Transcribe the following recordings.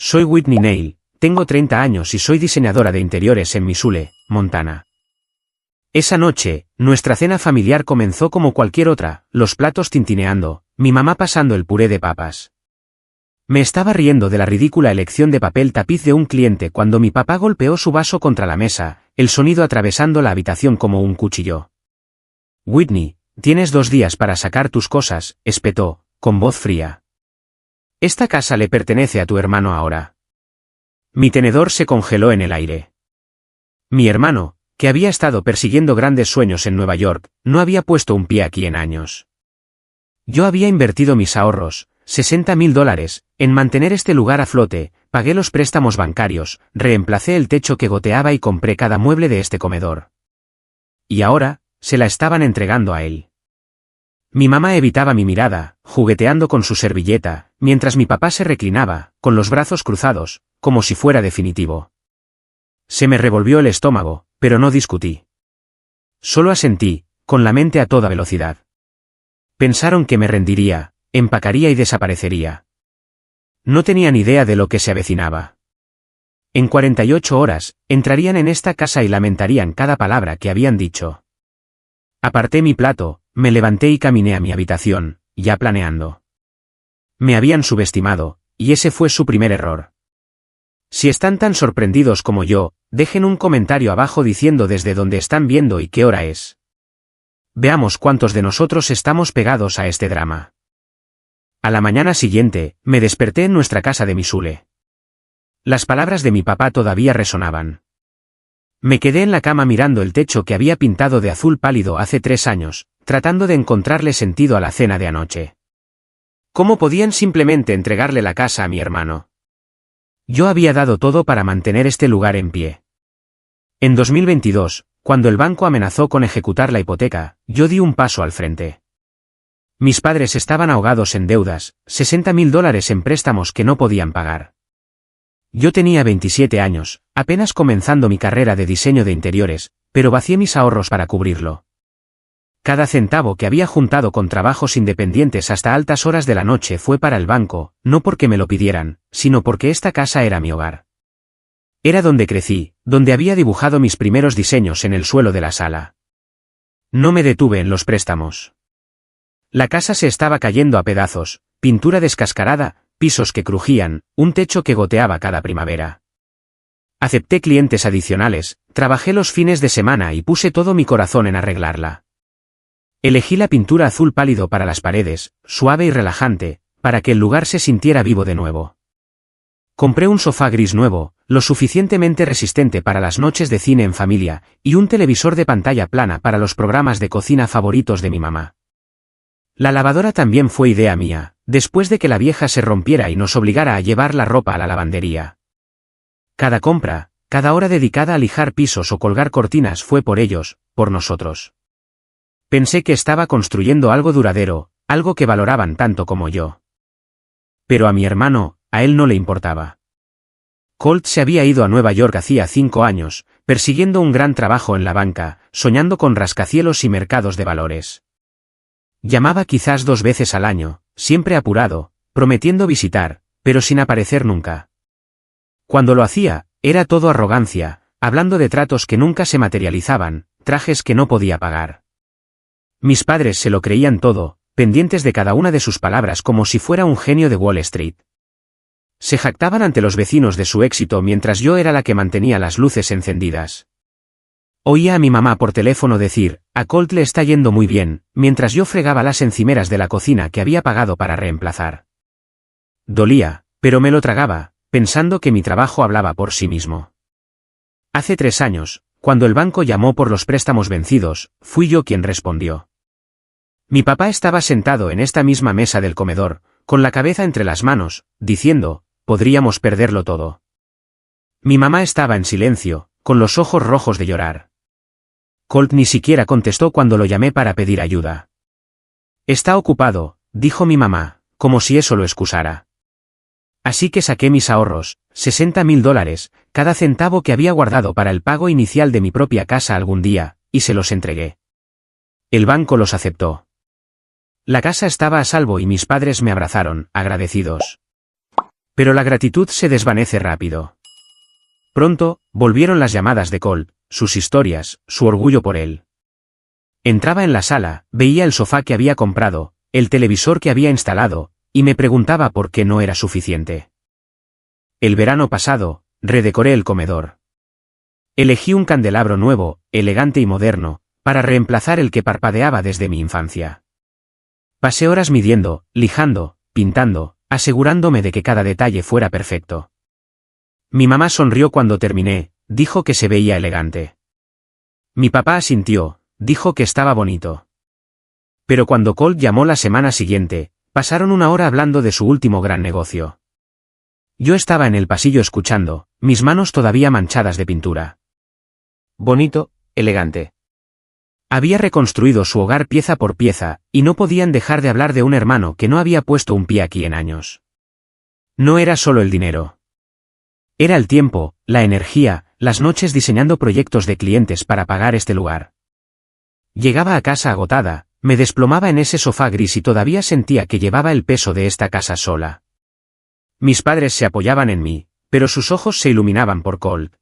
Soy Whitney Neal, tengo 30 años y soy diseñadora de interiores en Missoula, Montana. Esa noche, nuestra cena familiar comenzó como cualquier otra, los platos tintineando, mi mamá pasando el puré de papas. Me estaba riendo de la ridícula elección de papel tapiz de un cliente cuando mi papá golpeó su vaso contra la mesa, el sonido atravesando la habitación como un cuchillo. Whitney, tienes 2 días para sacar tus cosas, espetó, con voz fría. Esta casa le pertenece a tu hermano ahora. Mi tenedor se congeló en el aire. Mi hermano, que había estado persiguiendo grandes sueños en Nueva York, no había puesto un pie aquí en años. Yo había invertido mis ahorros, $60,000, en mantener este lugar a flote, pagué los préstamos bancarios, reemplacé el techo que goteaba y compré cada mueble de este comedor. Y ahora, se la estaban entregando a él. Mi mamá evitaba mi mirada, jugueteando con su servilleta, mientras mi papá se reclinaba, con los brazos cruzados, como si fuera definitivo. Se me revolvió el estómago, pero no discutí. Solo asentí, con la mente a toda velocidad. Pensaron que me rendiría, empacaría y desaparecería. No tenían idea de lo que se avecinaba. En 48 horas, entrarían en esta casa y lamentarían cada palabra que habían dicho. Aparté mi plato, me levanté y caminé a mi habitación, ya planeando. Me habían subestimado, y ese fue su primer error. Si están tan sorprendidos como yo, dejen un comentario abajo diciendo desde dónde están viendo y qué hora es. Veamos cuántos de nosotros estamos pegados a este drama. A la mañana siguiente, me desperté en nuestra casa de Missoula. Las palabras de mi papá todavía resonaban. Me quedé en la cama mirando el techo que había pintado de azul pálido hace 3 años, tratando de encontrarle sentido a la cena de anoche. ¿Cómo podían simplemente entregarle la casa a mi hermano? Yo había dado todo para mantener este lugar en pie. En 2022, cuando el banco amenazó con ejecutar la hipoteca, yo di un paso al frente. Mis padres estaban ahogados en deudas, $60,000 en préstamos que no podían pagar. Yo tenía 27 años, apenas comenzando mi carrera de diseño de interiores, pero vacié mis ahorros para cubrirlo. Cada centavo que había juntado con trabajos independientes hasta altas horas de la noche fue para el banco, no porque me lo pidieran, sino porque esta casa era mi hogar. Era donde crecí, donde había dibujado mis primeros diseños en el suelo de la sala. No me detuve en los préstamos. La casa se estaba cayendo a pedazos, pintura descascarada, pisos que crujían, un techo que goteaba cada primavera. Acepté clientes adicionales, trabajé los fines de semana y puse todo mi corazón en arreglarla. Elegí la pintura azul pálido para las paredes, suave y relajante, para que el lugar se sintiera vivo de nuevo. Compré un sofá gris nuevo, lo suficientemente resistente para las noches de cine en familia, y un televisor de pantalla plana para los programas de cocina favoritos de mi mamá. La lavadora también fue idea mía, después de que la vieja se rompiera y nos obligara a llevar la ropa a la lavandería. Cada compra, cada hora dedicada a lijar pisos o colgar cortinas fue por ellos, por nosotros. Pensé que estaba construyendo algo duradero, algo que valoraban tanto como yo. Pero a mi hermano, a él no le importaba. Colt se había ido a Nueva York hacía 5 años, persiguiendo un gran trabajo en la banca, soñando con rascacielos y mercados de valores. Llamaba quizás 2 veces al año, siempre apurado, prometiendo visitar, pero sin aparecer nunca. Cuando lo hacía, era todo arrogancia, hablando de tratos que nunca se materializaban, trajes que no podía pagar. Mis padres se lo creían todo, pendientes de cada una de sus palabras como si fuera un genio de Wall Street. Se jactaban ante los vecinos de su éxito mientras yo era la que mantenía las luces encendidas. Oía a mi mamá por teléfono decir, a Colt le está yendo muy bien, mientras yo fregaba las encimeras de la cocina que había pagado para reemplazar. Dolía, pero me lo tragaba, pensando que mi trabajo hablaba por sí mismo. Hace 3 años, cuando el banco llamó por los préstamos vencidos, fui yo quien respondió. Mi papá estaba sentado en esta misma mesa del comedor, con la cabeza entre las manos, diciendo, podríamos perderlo todo. Mi mamá estaba en silencio, con los ojos rojos de llorar. Colt ni siquiera contestó cuando lo llamé para pedir ayuda. Está ocupado, dijo mi mamá, como si eso lo excusara. Así que saqué mis ahorros, $60,000, cada centavo que había guardado para el pago inicial de mi propia casa algún día, y se los entregué. El banco los aceptó. La casa estaba a salvo y mis padres me abrazaron, agradecidos. Pero la gratitud se desvanece rápido. Pronto, volvieron las llamadas de Colt, sus historias, su orgullo por él. Entraba en la sala, veía el sofá que había comprado, el televisor que había instalado, y me preguntaba por qué no era suficiente. El verano pasado, redecoré el comedor. Elegí un candelabro nuevo, elegante y moderno, para reemplazar el que parpadeaba desde mi infancia. Pasé horas midiendo, lijando, pintando, asegurándome de que cada detalle fuera perfecto. Mi mamá sonrió cuando terminé, dijo que se veía elegante. Mi papá asintió, dijo que estaba bonito. Pero cuando Colt llamó la semana siguiente, pasaron una hora hablando de su último gran negocio. Yo estaba en el pasillo escuchando, mis manos todavía manchadas de pintura. Bonito, elegante. Había reconstruido su hogar pieza por pieza, y no podían dejar de hablar de un hermano que no había puesto un pie aquí en años. No era solo el dinero. Era el tiempo, la energía, las noches diseñando proyectos de clientes para pagar este lugar. Llegaba a casa agotada, me desplomaba en ese sofá gris y todavía sentía que llevaba el peso de esta casa sola. Mis padres se apoyaban en mí, pero sus ojos se iluminaban por Colt.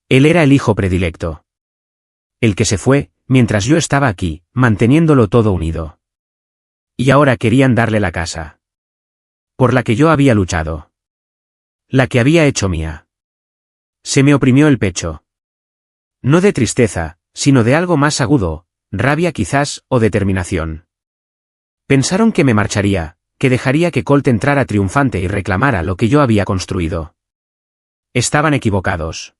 Él era el hijo predilecto. El que se fue, mientras yo estaba aquí, manteniéndolo todo unido. Y ahora querían darle la casa. Por la que yo había luchado. La que había hecho mía. Se me oprimió el pecho. No de tristeza, sino de algo más agudo, rabia quizás, o determinación. Pensaron que me marcharía, que dejaría que Colt entrara triunfante y reclamara lo que yo había construido. Estaban equivocados.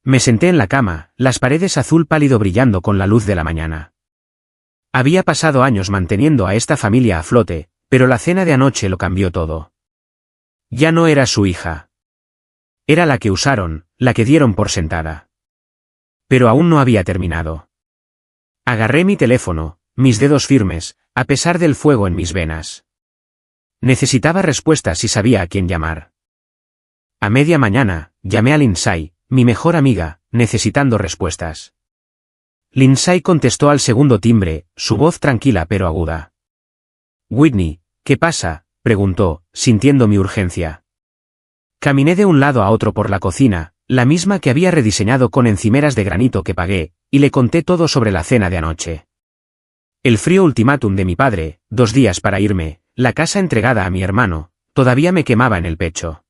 Me senté en la cama, las paredes azul pálido brillando con la luz de la mañana. Había pasado años manteniendo a esta familia a flote, pero la cena de anoche lo cambió todo. Ya no era su hija. Era la que usaron, la que dieron por sentada. Pero aún no había terminado. Agarré mi teléfono, mis dedos firmes, a pesar del fuego en mis venas. Necesitaba respuestas y sabía a quién llamar. A media mañana, llamé a Lindsay, mi mejor amiga, necesitando respuestas. Lindsay contestó al segundo timbre, su voz tranquila pero aguda. Whitney, ¿qué pasa?, preguntó, sintiendo mi urgencia. Caminé de un lado a otro por la cocina, la misma que había rediseñado con encimeras de granito que pagué, y le conté todo sobre la cena de anoche. El frío ultimátum de mi padre, 2 días para irme, la casa entregada a mi hermano, todavía me quemaba en el pecho.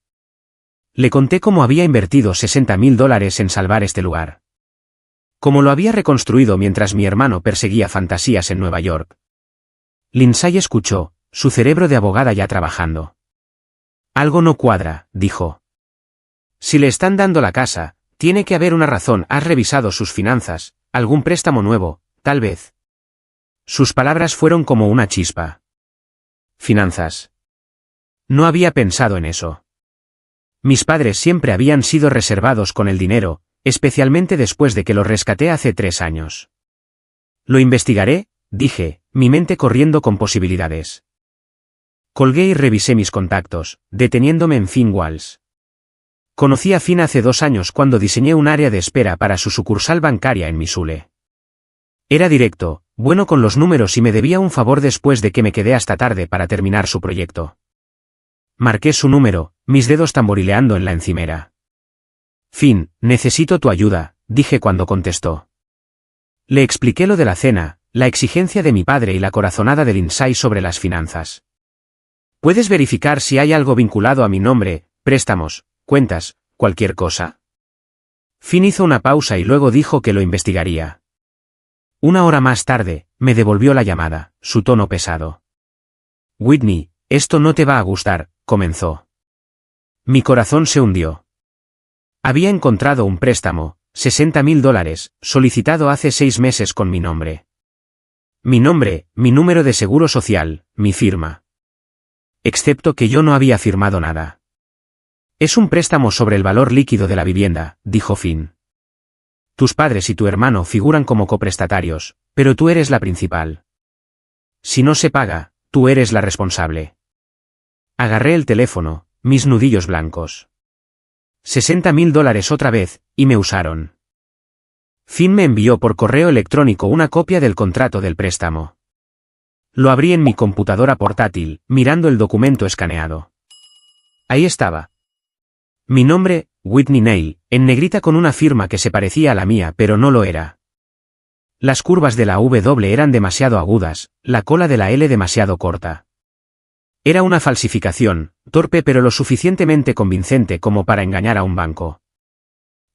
Le conté cómo había invertido $60,000 en salvar este lugar. Cómo lo había reconstruido mientras mi hermano perseguía fantasías en Nueva York. Lindsay escuchó, su cerebro de abogada ya trabajando. Algo no cuadra, dijo. Si le están dando la casa, tiene que haber una razón. ¿Has revisado sus finanzas? ¿Algún préstamo nuevo, tal vez? Sus palabras fueron como una chispa. Finanzas. No había pensado en eso. Mis padres siempre habían sido reservados con el dinero, especialmente después de que los rescaté hace 3 años. Lo investigaré, dije, mi mente corriendo con posibilidades. Colgué y revisé mis contactos, deteniéndome en Finn Walls. Conocí a Finn hace 2 años cuando diseñé un área de espera para su sucursal bancaria en Missoula. Era directo, bueno con los números y me debía un favor después de que me quedé hasta tarde para terminar su proyecto. Marqué su número, mis dedos tamborileando en la encimera. Finn, necesito tu ayuda, dije cuando contestó. Le expliqué lo de la cena, la exigencia de mi padre y la corazonada de Lindsay sobre las finanzas. ¿Puedes verificar si hay algo vinculado a mi nombre, préstamos, cuentas, cualquier cosa? Finn hizo una pausa y luego dijo que lo investigaría. 1 hora más tarde, me devolvió la llamada, su tono pesado. Whitney, esto no te va a gustar, comenzó. Mi corazón se hundió. Había encontrado un préstamo, $60,000, solicitado hace 6 meses con mi nombre. Mi nombre, mi número de seguro social, mi firma. Excepto que yo no había firmado nada. Es un préstamo sobre el valor líquido de la vivienda, dijo Finn. Tus padres y tu hermano figuran como coprestatarios, pero tú eres la principal. Si no se paga, tú eres la responsable. Agarré el teléfono, mis nudillos blancos. $60,000 otra vez, y me usaron. Finn me envió por correo electrónico una copia del contrato del préstamo. Lo abrí en mi computadora portátil, mirando el documento escaneado. Ahí estaba. Mi nombre, Whitney Neil, en negrita con una firma que se parecía a la mía pero no lo era. Las curvas de la W eran demasiado agudas, la cola de la L demasiado corta. Era una falsificación, torpe pero lo suficientemente convincente como para engañar a un banco.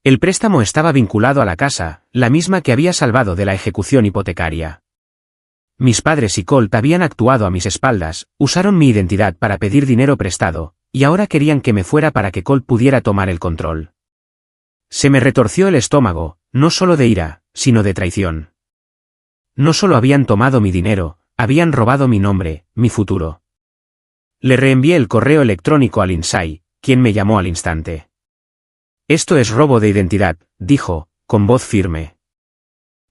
El préstamo estaba vinculado a la casa, la misma que había salvado de la ejecución hipotecaria. Mis padres y Colt habían actuado a mis espaldas, usaron mi identidad para pedir dinero prestado, y ahora querían que me fuera para que Colt pudiera tomar el control. Se me retorció el estómago, no solo de ira, sino de traición. No solo habían tomado mi dinero, habían robado mi nombre, mi futuro. Le reenvié el correo electrónico a Lindsay, quien me llamó al instante. Esto es robo de identidad, dijo, con voz firme.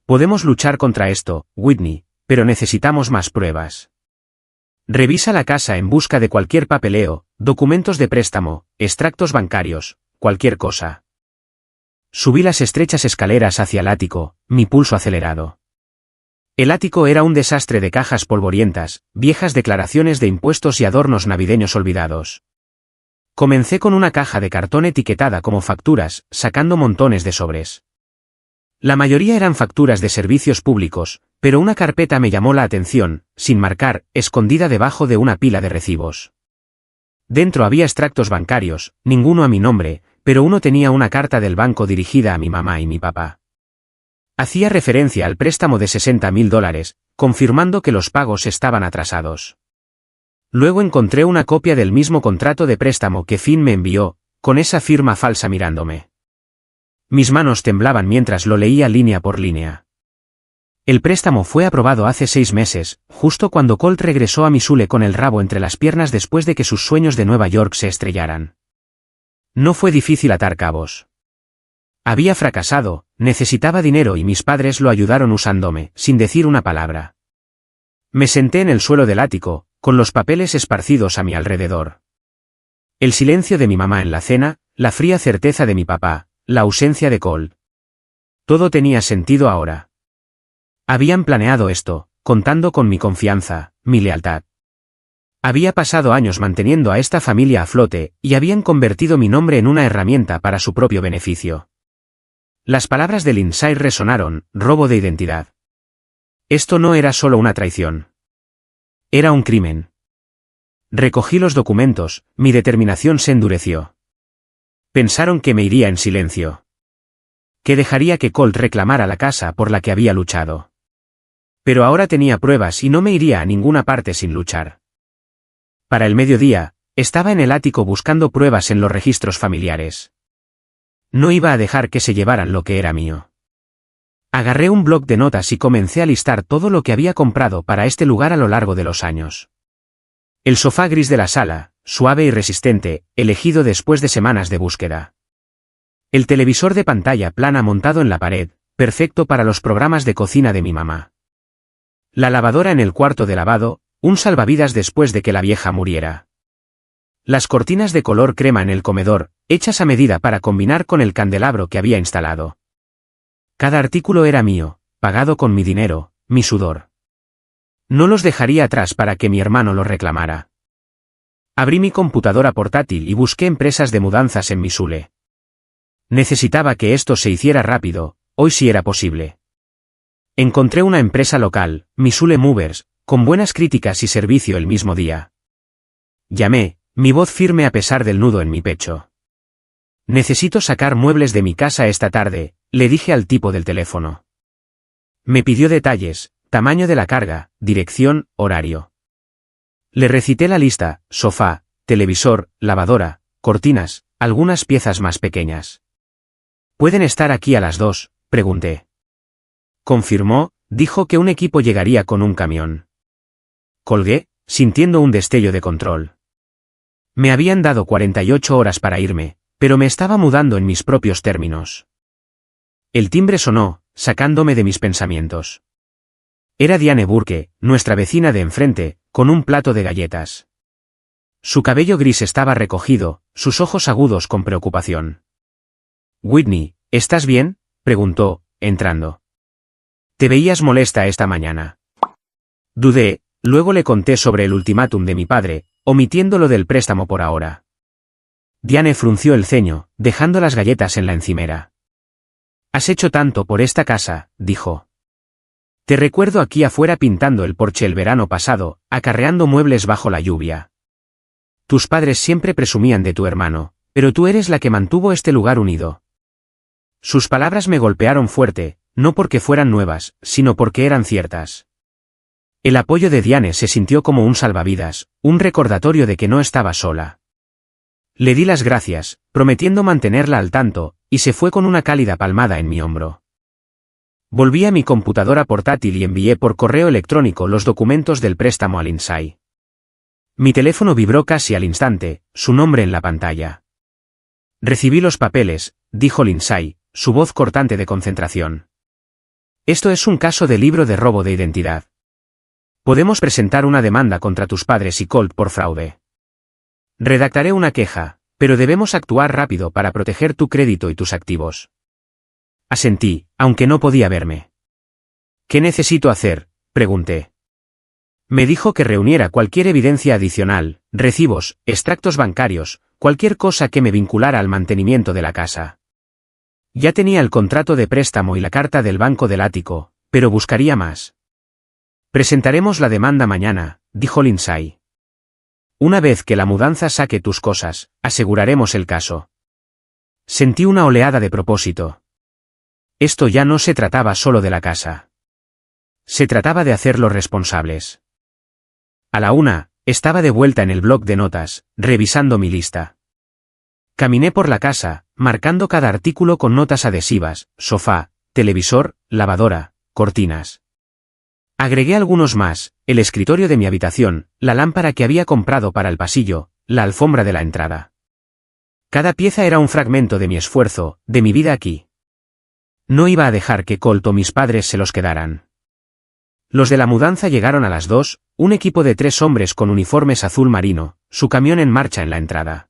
Podemos luchar contra esto, Whitney, pero necesitamos más pruebas. Revisa la casa en busca de cualquier papeleo, documentos de préstamo, extractos bancarios, cualquier cosa. Subí las estrechas escaleras hacia el ático, mi pulso acelerado. El ático era un desastre de cajas polvorientas, viejas declaraciones de impuestos y adornos navideños olvidados. Comencé con una caja de cartón etiquetada como facturas, sacando montones de sobres. La mayoría eran facturas de servicios públicos, pero una carpeta me llamó la atención, sin marcar, escondida debajo de una pila de recibos. Dentro había extractos bancarios, ninguno a mi nombre, pero uno tenía una carta del banco dirigida a mi mamá y mi papá. Hacía referencia al préstamo de $60,000, confirmando que los pagos estaban atrasados. Luego encontré una copia del mismo contrato de préstamo que Finn me envió, con esa firma falsa mirándome. Mis manos temblaban mientras lo leía línea por línea. El préstamo fue aprobado hace 6 meses, justo cuando Colt regresó a Missoula con el rabo entre las piernas después de que sus sueños de Nueva York se estrellaran. No fue difícil atar cabos. Había fracasado, necesitaba dinero y mis padres lo ayudaron usándome, sin decir una palabra. Me senté en el suelo del ático, con los papeles esparcidos a mi alrededor. El silencio de mi mamá en la cena, la fría certeza de mi papá, la ausencia de Colt. Todo tenía sentido ahora. Habían planeado esto, contando con mi confianza, mi lealtad. Había pasado años manteniendo a esta familia a flote, y habían convertido mi nombre en una herramienta para su propio beneficio. Las palabras de Lindsay resonaron, robo de identidad. Esto no era solo una traición. Era un crimen. Recogí los documentos, mi determinación se endureció. Pensaron que me iría en silencio. Que dejaría que Colt reclamara la casa por la que había luchado. Pero ahora tenía pruebas y no me iría a ninguna parte sin luchar. Para el mediodía, estaba en el ático buscando pruebas en los registros familiares. No iba a dejar que se llevaran lo que era mío. Agarré un bloc de notas y comencé a listar todo lo que había comprado para este lugar a lo largo de los años. El sofá gris de la sala, suave y resistente, elegido después de semanas de búsqueda. El televisor de pantalla plana montado en la pared, perfecto para los programas de cocina de mi mamá. La lavadora en el cuarto de lavado, un salvavidas después de que la vieja muriera. Las cortinas de color crema en el comedor, hechas a medida para combinar con el candelabro que había instalado. Cada artículo era mío, pagado con mi dinero, mi sudor. No los dejaría atrás para que mi hermano los reclamara. Abrí mi computadora portátil y busqué empresas de mudanzas en Missoula. Necesitaba que esto se hiciera rápido, hoy sí era posible. Encontré una empresa local, Missoula Movers, con buenas críticas y servicio el mismo día. Llamé, mi voz firme a pesar del nudo en mi pecho. Necesito sacar muebles de mi casa esta tarde, le dije al tipo del teléfono. Me pidió detalles, tamaño de la carga, dirección, horario. Le recité la lista, sofá, televisor, lavadora, cortinas, algunas piezas más pequeñas. ¿Pueden estar aquí a las 2? Pregunté. Confirmó, dijo que un equipo llegaría con un camión. Colgué, sintiendo un destello de control. Me habían dado 48 horas para irme, pero me estaba mudando en mis propios términos. El timbre sonó, sacándome de mis pensamientos. Era Diane Burke, nuestra vecina de enfrente, con un plato de galletas. Su cabello gris estaba recogido, sus ojos agudos con preocupación. «Whitney, ¿estás bien?», preguntó, entrando. «Te veías molesta esta mañana». Dudé, luego le conté sobre el ultimátum de mi padre, omitiendo lo del préstamo por ahora. Diane frunció el ceño, dejando las galletas en la encimera. Has hecho tanto por esta casa, dijo. Te recuerdo aquí afuera pintando el porche el verano pasado, acarreando muebles bajo la lluvia. Tus padres siempre presumían de tu hermano, pero tú eres la que mantuvo este lugar unido. Sus palabras me golpearon fuerte, no porque fueran nuevas, sino porque eran ciertas. El apoyo de Diane se sintió como un salvavidas, un recordatorio de que no estaba sola. Le di las gracias, prometiendo mantenerla al tanto, y se fue con una cálida palmada en mi hombro. Volví a mi computadora portátil y envié por correo electrónico los documentos del préstamo a Lindsay. Mi teléfono vibró casi al instante, su nombre en la pantalla. Recibí los papeles, dijo Lindsay, su voz cortante de concentración. Esto es un caso de libro de robo de identidad. Podemos presentar una demanda contra tus padres y Colt por fraude. Redactaré una queja, pero debemos actuar rápido para proteger tu crédito y tus activos. Asentí, aunque no podía verme. ¿Qué necesito hacer?, pregunté. Me dijo que reuniera cualquier evidencia adicional, recibos, extractos bancarios, cualquier cosa que me vinculara al mantenimiento de la casa. Ya tenía el contrato de préstamo y la carta del banco del ático, pero buscaría más. Presentaremos la demanda mañana, dijo Lindsay. Una vez que la mudanza saque tus cosas, aseguraremos el caso. Sentí una oleada de propósito. Esto ya no se trataba solo de la casa. Se trataba de hacerlos responsables. A la 1, estaba de vuelta en el bloc de notas, revisando mi lista. Caminé por la casa, marcando cada artículo con notas adhesivas: sofá, televisor, lavadora, cortinas. Agregué algunos más: el escritorio de mi habitación, la lámpara que había comprado para el pasillo, la alfombra de la entrada. Cada pieza era un fragmento de mi esfuerzo, de mi vida aquí. No iba a dejar que Colt o mis padres se los quedaran. Los de la mudanza llegaron a las 2, un equipo de 3 hombres con uniformes azul marino, su camión en marcha en la entrada.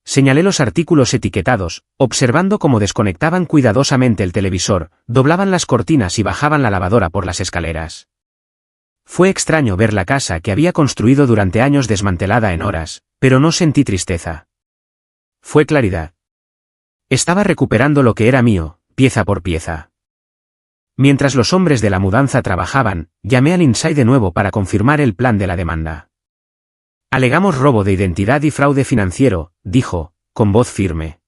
Señalé los artículos etiquetados, observando cómo desconectaban cuidadosamente el televisor, doblaban las cortinas y bajaban la lavadora por las escaleras. Fue extraño ver la casa que había construido durante años desmantelada en horas, pero no sentí tristeza. Fue claridad. Estaba recuperando lo que era mío, pieza por pieza. Mientras los hombres de la mudanza trabajaban, llamé a Lindsay de nuevo para confirmar el plan de la demanda. Alegamos robo de identidad y fraude financiero, dijo, con voz firme.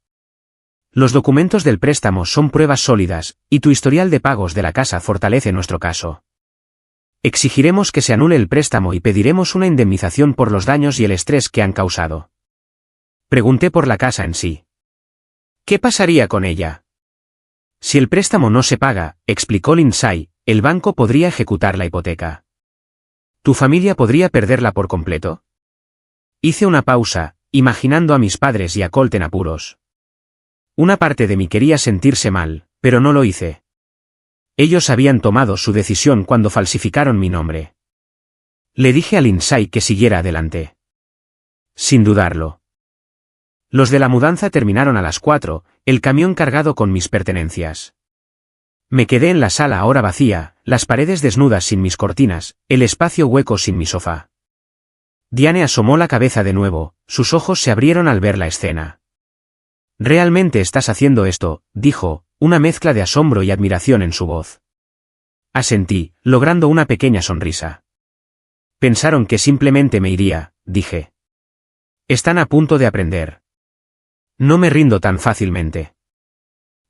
Los documentos del préstamo son pruebas sólidas, y tu historial de pagos de la casa fortalece nuestro caso. Exigiremos que se anule el préstamo y pediremos una indemnización por los daños y el estrés que han causado. Pregunté por la casa en sí. ¿Qué pasaría con ella? Si el préstamo no se paga, explicó Lindsay, el banco podría ejecutar la hipoteca. ¿Tu familia podría perderla por completo? Hice una pausa, imaginando a mis padres y a Colt en apuros. Una parte de mí quería sentirse mal, pero no lo hice. Ellos habían tomado su decisión cuando falsificaron mi nombre. Le dije a Lindsay que siguiera adelante. Sin dudarlo. Los de la mudanza terminaron a las 4, el camión cargado con mis pertenencias. Me quedé en la sala ahora vacía, las paredes desnudas sin mis cortinas, el espacio hueco sin mi sofá. Diane asomó la cabeza de nuevo, sus ojos se abrieron al ver la escena. «¿Realmente estás haciendo esto?», dijo, una mezcla de asombro y admiración en su voz. Asentí, logrando una pequeña sonrisa. Pensaron que simplemente me iría, dije. Están a punto de aprender. No me rindo tan fácilmente.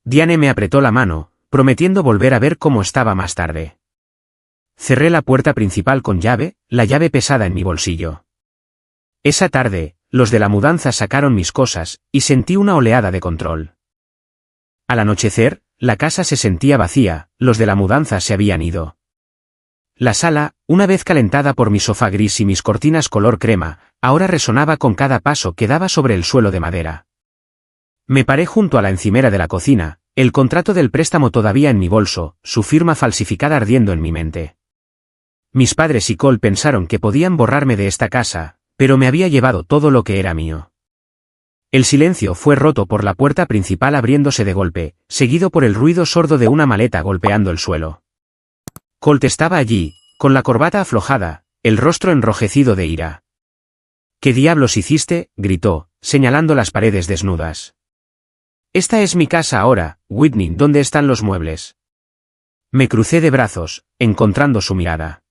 Diane me apretó la mano, prometiendo volver a ver cómo estaba más tarde. Cerré la puerta principal con llave, la llave pesada en mi bolsillo. Esa tarde, los de la mudanza sacaron mis cosas, y sentí una oleada de control. Al anochecer, la casa se sentía vacía, los de la mudanza se habían ido. La sala, una vez calentada por mi sofá gris y mis cortinas color crema, ahora resonaba con cada paso que daba sobre el suelo de madera. Me paré junto a la encimera de la cocina, el contrato del préstamo todavía en mi bolso, su firma falsificada ardiendo en mi mente. Mis padres y Colt pensaron que podían borrarme de esta casa, pero me había llevado todo lo que era mío. El silencio fue roto por la puerta principal abriéndose de golpe, seguido por el ruido sordo de una maleta golpeando el suelo. Colt estaba allí, con la corbata aflojada, el rostro enrojecido de ira. «¿Qué diablos hiciste?», gritó, señalando las paredes desnudas. Esta es mi casa ahora, Whitney, ¿dónde están los muebles? Me crucé de brazos, encontrando su mirada.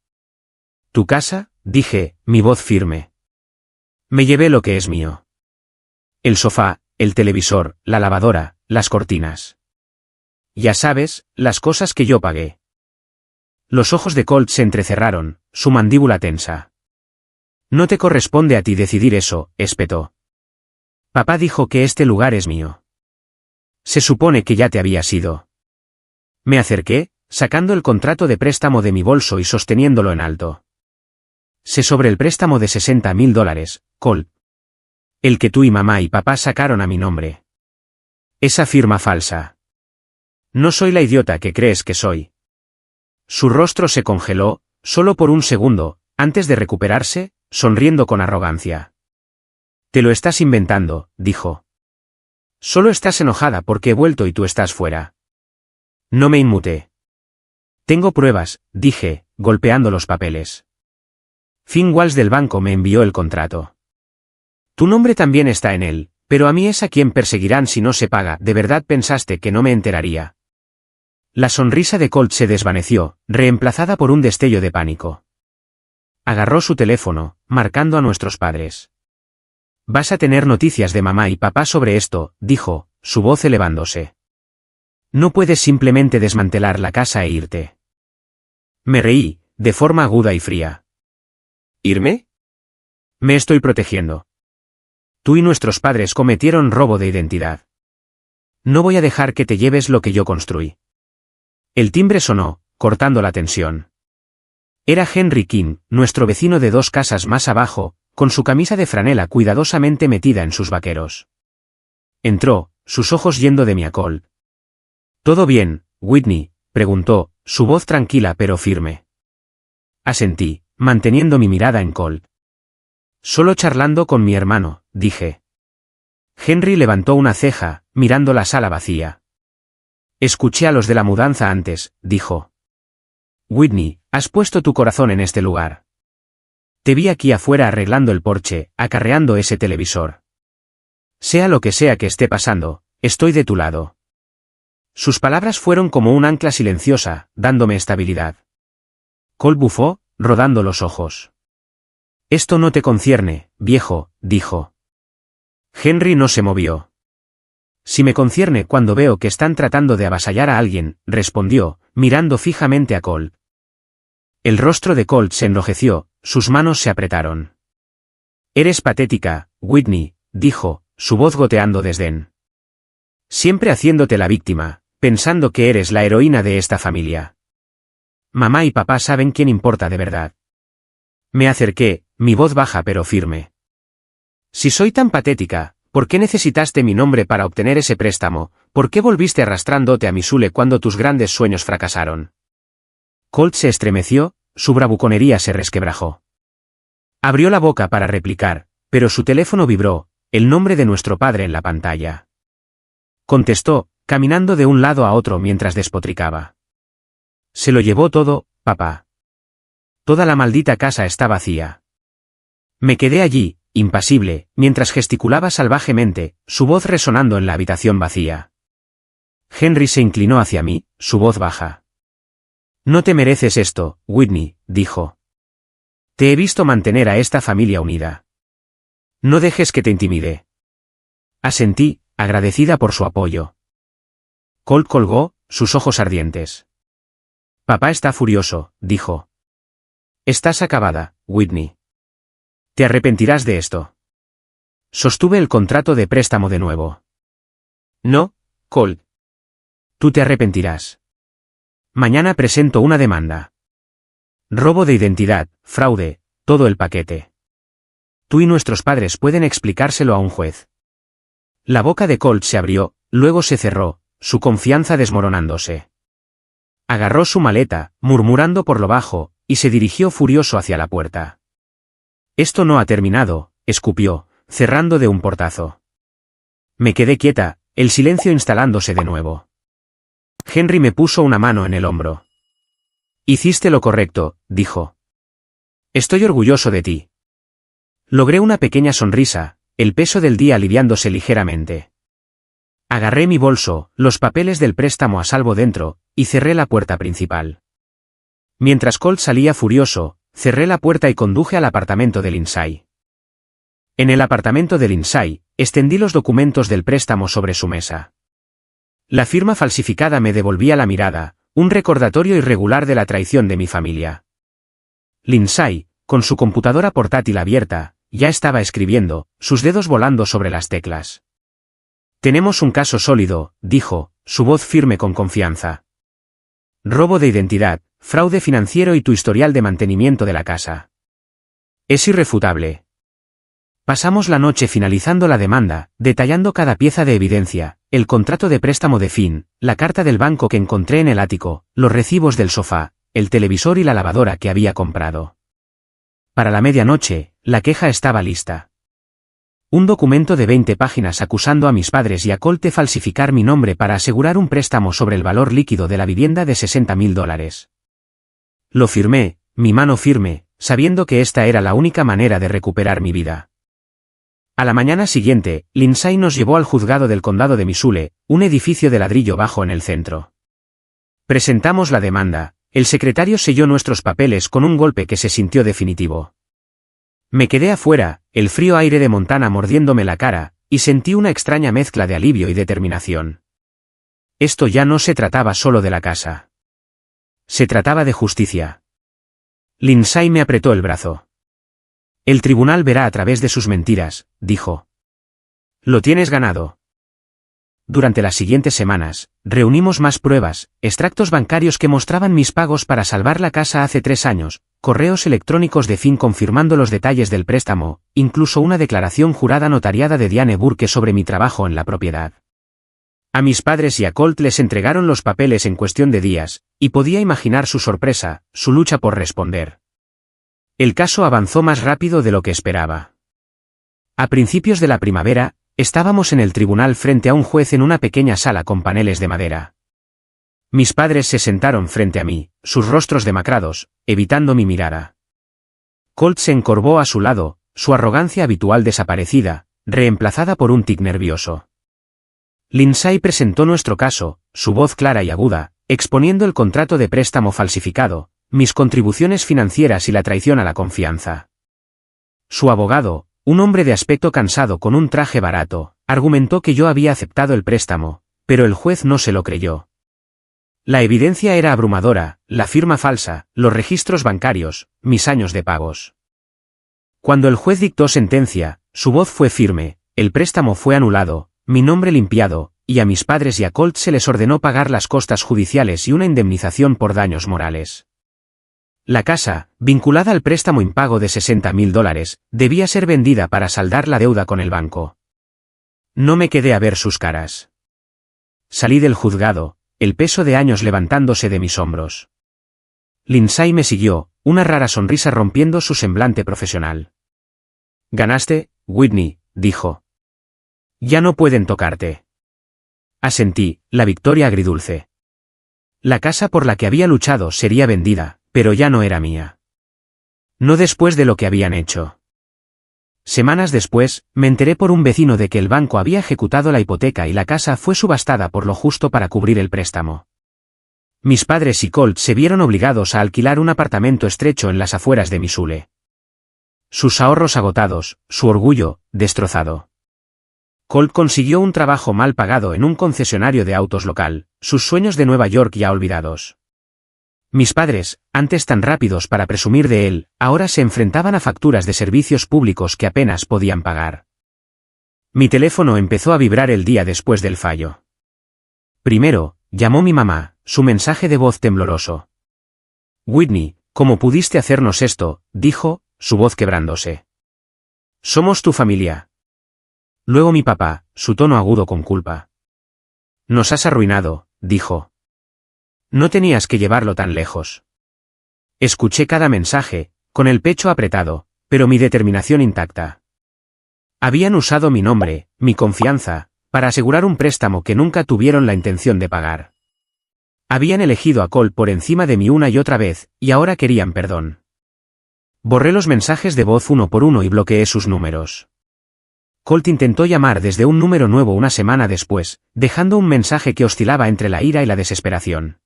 ¿Tu casa?, dije, mi voz firme. Me llevé lo que es mío. El sofá, el televisor, la lavadora, las cortinas. Ya sabes, las cosas que yo pagué. Los ojos de Colt se entrecerraron, su mandíbula tensa. No te corresponde a ti decidir eso, espetó. Papá dijo que este lugar es mío. Se supone que ya te habías ido. Me acerqué, sacando el contrato de préstamo de mi bolso y sosteniéndolo en alto. Sé sobre el préstamo de $60,000, Colt. El que tú y mamá y papá sacaron a mi nombre. Esa firma falsa. No soy la idiota que crees que soy. Su rostro se congeló, solo por un segundo, antes de recuperarse, sonriendo con arrogancia. Te lo estás inventando, dijo. Solo estás enojada porque he vuelto y tú estás fuera. No me inmuté. Tengo pruebas, dije, golpeando los papeles. Finn Walsh del banco me envió el contrato. Tu nombre también está en él, pero a mí es a quien perseguirán si no se paga. ¿De verdad pensaste que no me enteraría? La sonrisa de Colt se desvaneció, reemplazada por un destello de pánico. Agarró su teléfono, marcando a nuestros padres. Vas a tener noticias de mamá y papá sobre esto, dijo, su voz elevándose. No puedes simplemente desmantelar la casa e irte. Me reí, de forma aguda y fría. ¿Irme? Me estoy protegiendo. Tú y nuestros padres cometieron robo de identidad. No voy a dejar que te lleves lo que yo construí. El timbre sonó, cortando la tensión. Era Henry King, nuestro vecino de 2 casas más abajo, con su camisa de franela cuidadosamente metida en sus vaqueros. Entró, sus ojos yendo de mí a Colt. ¿Todo bien, Whitney?, preguntó, su voz tranquila pero firme. Asentí, manteniendo mi mirada en Colt. Solo charlando con mi hermano, dije. Henry levantó una ceja, mirando la sala vacía. Escuché a los de la mudanza antes, dijo. Whitney, has puesto tu corazón en este lugar. Te vi aquí afuera arreglando el porche, acarreando ese televisor. Sea lo que sea que esté pasando, estoy de tu lado. Sus palabras fueron como un ancla silenciosa, dándome estabilidad. Colt bufó, rodando los ojos. Esto no te concierne, viejo, dijo. Henry no se movió. Si me concierne cuando veo que están tratando de avasallar a alguien, respondió, mirando fijamente a Colt. El rostro de Colt se enrojeció, sus manos se apretaron. Eres patética, Whitney, dijo, su voz goteando desdén. Siempre haciéndote la víctima, pensando que eres la heroína de esta familia. Mamá y papá saben quién importa de verdad. Me acerqué, mi voz baja pero firme. Si soy tan patética, ¿por qué necesitaste mi nombre para obtener ese préstamo? ¿Por qué volviste arrastrándote a Missoula cuando tus grandes sueños fracasaron? Colt se estremeció, su bravuconería se resquebrajó. Abrió la boca para replicar, pero su teléfono vibró, el nombre de nuestro padre en la pantalla. Contestó, caminando de un lado a otro mientras despotricaba. Se lo llevó todo, papá. Toda la maldita casa está vacía. Me quedé allí, impasible, mientras gesticulaba salvajemente, su voz resonando en la habitación vacía. Henry se inclinó hacia mí, su voz baja. No te mereces esto, Whitney, dijo. Te he visto mantener a esta familia unida. No dejes que te intimide. Asentí, agradecida por su apoyo. Colt colgó, sus ojos ardientes. Papá está furioso, dijo. Estás acabada, Whitney. Te arrepentirás de esto. Sostuve el contrato de préstamo de nuevo. No, Colt. Tú te arrepentirás. Mañana presento una demanda. Robo de identidad, fraude, todo el paquete. Tú y nuestros padres pueden explicárselo a un juez. La boca de Colt se abrió, luego se cerró, su confianza desmoronándose. Agarró su maleta, murmurando por lo bajo, y se dirigió furioso hacia la puerta. Esto no ha terminado, escupió, cerrando de un portazo. Me quedé quieta, el silencio instalándose de nuevo. Henry me puso una mano en el hombro. Hiciste lo correcto, dijo. Estoy orgulloso de ti. Logré una pequeña sonrisa, el peso del día aliviándose ligeramente. Agarré mi bolso, los papeles del préstamo a salvo dentro, y cerré la puerta principal. Mientras Colt salía furioso, cerré la puerta y conduje al apartamento de Lindsay. En el apartamento de Lindsay, extendí los documentos del préstamo sobre su mesa. La firma falsificada me devolvía la mirada, un recordatorio irregular de la traición de mi familia. Lindsay, con su computadora portátil abierta, ya estaba escribiendo, sus dedos volando sobre las teclas. Tenemos un caso sólido, dijo, su voz firme con confianza. Robo de identidad, fraude financiero y tu historial de mantenimiento de la casa. Es irrefutable. Pasamos la noche finalizando la demanda, detallando cada pieza de evidencia, el contrato de préstamo de Finn, la carta del banco que encontré en el ático, los recibos del sofá, el televisor y la lavadora que había comprado. Para la medianoche, la queja estaba lista. Un documento de 20 páginas acusando a mis padres y a Colt de falsificar mi nombre para asegurar un préstamo sobre el valor líquido de la vivienda de $60.000. Lo firmé, mi mano firme, sabiendo que esta era la única manera de recuperar mi vida. A la mañana siguiente, Lindsay nos llevó al juzgado del condado de Missoula, un edificio de ladrillo bajo en el centro. Presentamos la demanda, el secretario selló nuestros papeles con un golpe que se sintió definitivo. Me quedé afuera, el frío aire de Montana mordiéndome la cara, y sentí una extraña mezcla de alivio y determinación. Esto ya no se trataba solo de la casa. Se trataba de justicia. Lindsay me apretó el brazo. El tribunal verá a través de sus mentiras, dijo. Lo tienes ganado. Durante las siguientes semanas, reunimos más pruebas, extractos bancarios que mostraban mis pagos para salvar la casa hace 3 años, correos electrónicos de Finn confirmando los detalles del préstamo, incluso una declaración jurada notariada de Diane Burke sobre mi trabajo en la propiedad. A mis padres y a Colt les entregaron los papeles en cuestión de días, y podía imaginar su sorpresa, su lucha por responder. El caso avanzó más rápido de lo que esperaba. A principios de la primavera, estábamos en el tribunal frente a un juez en una pequeña sala con paneles de madera. Mis padres se sentaron frente a mí, sus rostros demacrados, evitando mi mirada. Colt se encorvó a su lado, su arrogancia habitual desaparecida, reemplazada por un tic nervioso. Lindsay presentó nuestro caso, su voz clara y aguda, exponiendo el contrato de préstamo falsificado, mis contribuciones financieras y la traición a la confianza. Su abogado, un hombre de aspecto cansado con un traje barato, argumentó que yo había aceptado el préstamo, pero el juez no se lo creyó. La evidencia era abrumadora, la firma falsa, los registros bancarios, mis años de pagos. Cuando el juez dictó sentencia, su voz fue firme, el préstamo fue anulado, mi nombre limpiado, y a mis padres y a Colt se les ordenó pagar las costas judiciales y una indemnización por daños morales. La casa, vinculada al préstamo impago de $60.000, debía ser vendida para saldar la deuda con el banco. No me quedé a ver sus caras. Salí del juzgado, el peso de años levantándose de mis hombros. Lindsay me siguió, una rara sonrisa rompiendo su semblante profesional. Ganaste, Whitney, dijo. Ya no pueden tocarte. Asentí, la victoria agridulce. La casa por la que había luchado sería vendida, pero ya no era mía. No después de lo que habían hecho. Semanas después, me enteré por un vecino de que el banco había ejecutado la hipoteca y la casa fue subastada por lo justo para cubrir el préstamo. Mis padres y Colt se vieron obligados a alquilar un apartamento estrecho en las afueras de Missoula. Sus ahorros agotados, su orgullo, destrozado. Colt consiguió un trabajo mal pagado en un concesionario de autos local, sus sueños de Nueva York ya olvidados. Mis padres, antes tan rápidos para presumir de él, ahora se enfrentaban a facturas de servicios públicos que apenas podían pagar. Mi teléfono empezó a vibrar el día después del fallo. Primero, llamó mi mamá, su mensaje de voz tembloroso. Whitney, ¿cómo pudiste hacernos esto?, dijo, su voz quebrándose. Somos tu familia. Luego mi papá, su tono agudo con culpa. Nos has arruinado, dijo. No tenías que llevarlo tan lejos. Escuché cada mensaje, con el pecho apretado, pero mi determinación intacta. Habían usado mi nombre, mi confianza, para asegurar un préstamo que nunca tuvieron la intención de pagar. Habían elegido a Colt por encima de mí una y otra vez, y ahora querían perdón. Borré los mensajes de voz uno por uno y bloqueé sus números. Colt intentó llamar desde un número nuevo una semana después, dejando un mensaje que oscilaba entre la ira y la desesperación.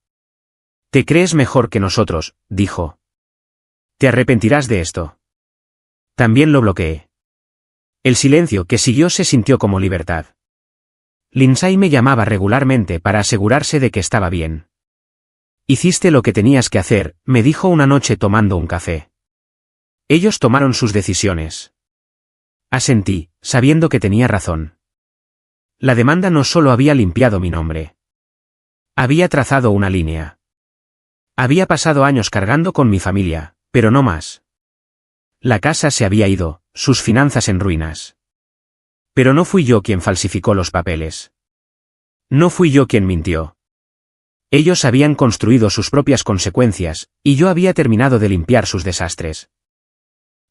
«Te crees mejor que nosotros», dijo. «Te arrepentirás de esto». También lo bloqueé. El silencio que siguió se sintió como libertad. Lindsay me llamaba regularmente para asegurarse de que estaba bien. «Hiciste lo que tenías que hacer», me dijo una noche tomando un café. «Ellos tomaron sus decisiones». Asentí, sabiendo que tenía razón. La demanda no solo había limpiado mi nombre. Había trazado una línea. Había pasado años cargando con mi familia, pero no más. La casa se había ido, sus finanzas en ruinas. Pero no fui yo quien falsificó los papeles. No fui yo quien mintió. Ellos habían construido sus propias consecuencias, y yo había terminado de limpiar sus desastres.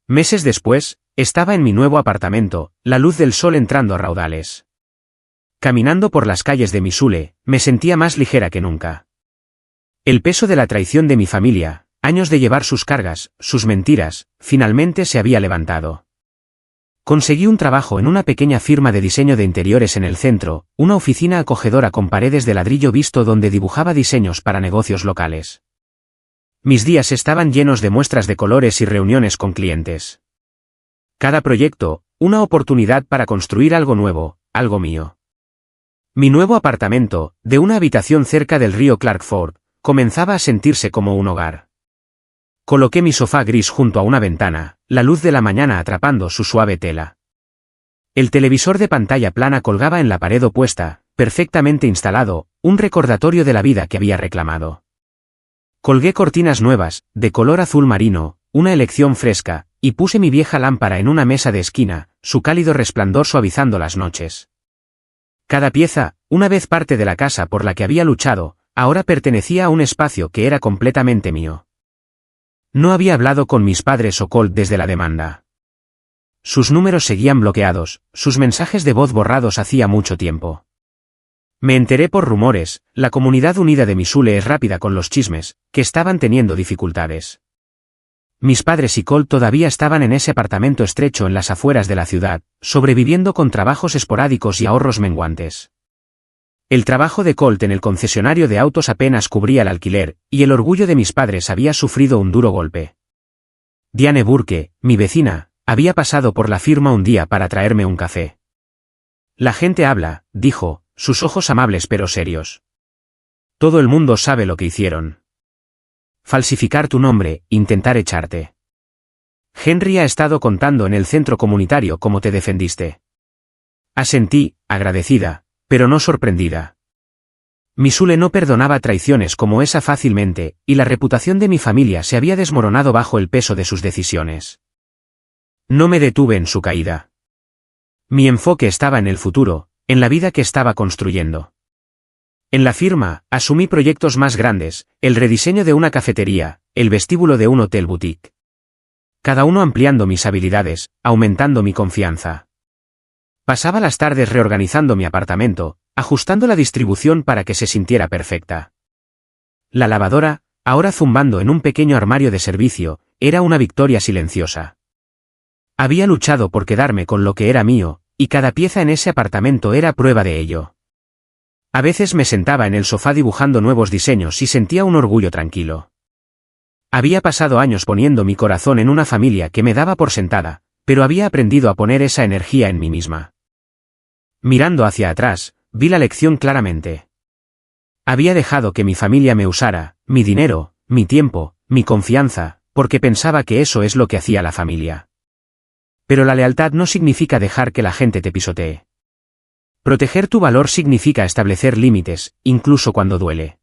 Meses después, estaba en mi nuevo apartamento, la luz del sol entrando a raudales. Caminando por las calles de Missoula, me sentía más ligera que nunca. El peso de la traición de mi familia, años de llevar sus cargas, sus mentiras, finalmente se había levantado. Conseguí un trabajo en una pequeña firma de diseño de interiores en el centro, una oficina acogedora con paredes de ladrillo visto donde dibujaba diseños para negocios locales. Mis días estaban llenos de muestras de colores y reuniones con clientes. Cada proyecto, una oportunidad para construir algo nuevo, algo mío. Mi nuevo apartamento, de una habitación cerca del río Clarkford, comenzaba a sentirse como un hogar. Coloqué mi sofá gris junto a una ventana, la luz de la mañana atrapando su suave tela. El televisor de pantalla plana colgaba en la pared opuesta, perfectamente instalado, un recordatorio de la vida que había reclamado. Colgué cortinas nuevas, de color azul marino, una elección fresca, y puse mi vieja lámpara en una mesa de esquina, su cálido resplandor suavizando las noches. Cada pieza, una vez parte de la casa por la que había luchado, ahora pertenecía a un espacio que era completamente mío. No había hablado con mis padres o Colt desde la demanda. Sus números seguían bloqueados, sus mensajes de voz borrados hacía mucho tiempo. Me enteré por rumores, la comunidad unida de Missoula es rápida con los chismes, que estaban teniendo dificultades. Mis padres y Colt todavía estaban en ese apartamento estrecho en las afueras de la ciudad, sobreviviendo con trabajos esporádicos y ahorros menguantes. El trabajo de Colt en el concesionario de autos apenas cubría el alquiler, y el orgullo de mis padres había sufrido un duro golpe. Diane Burke, mi vecina, había pasado por la firma un día para traerme un café. La gente habla, dijo, sus ojos amables pero serios. Todo el mundo sabe lo que hicieron. Falsificar tu nombre, intentar echarte. Henry ha estado contando en el centro comunitario cómo te defendiste. Asentí, agradecida, pero no sorprendida. Missoula no perdonaba traiciones como esa fácilmente, y la reputación de mi familia se había desmoronado bajo el peso de sus decisiones. No me detuve en su caída. Mi enfoque estaba en el futuro, en la vida que estaba construyendo. En la firma, asumí proyectos más grandes, el rediseño de una cafetería, el vestíbulo de un hotel boutique. Cada uno ampliando mis habilidades, aumentando mi confianza. Pasaba las tardes reorganizando mi apartamento, ajustando la distribución para que se sintiera perfecta. La lavadora, ahora zumbando en un pequeño armario de servicio, era una victoria silenciosa. Había luchado por quedarme con lo que era mío, y cada pieza en ese apartamento era prueba de ello. A veces me sentaba en el sofá dibujando nuevos diseños y sentía un orgullo tranquilo. Había pasado años poniendo mi corazón en una familia que me daba por sentada, pero había aprendido a poner esa energía en mí misma. Mirando hacia atrás, vi la lección claramente. Había dejado que mi familia me usara, mi dinero, mi tiempo, mi confianza, porque pensaba que eso es lo que hacía la familia. Pero la lealtad no significa dejar que la gente te pisotee. Proteger tu valor significa establecer límites, incluso cuando duele.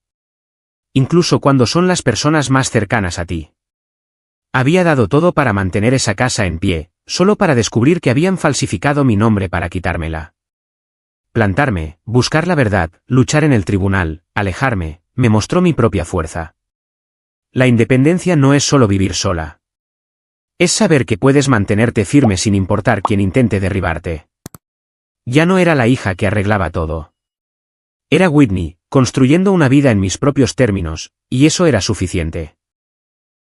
Incluso cuando son las personas más cercanas a ti. Había dado todo para mantener esa casa en pie, solo para descubrir que habían falsificado mi nombre para quitármela. Plantarme, buscar la verdad, luchar en el tribunal, alejarme, me mostró mi propia fuerza. La independencia no es solo vivir sola. Es saber que puedes mantenerte firme sin importar quién intente derribarte. Ya no era la hija que arreglaba todo. Era Whitney, construyendo una vida en mis propios términos, y eso era suficiente.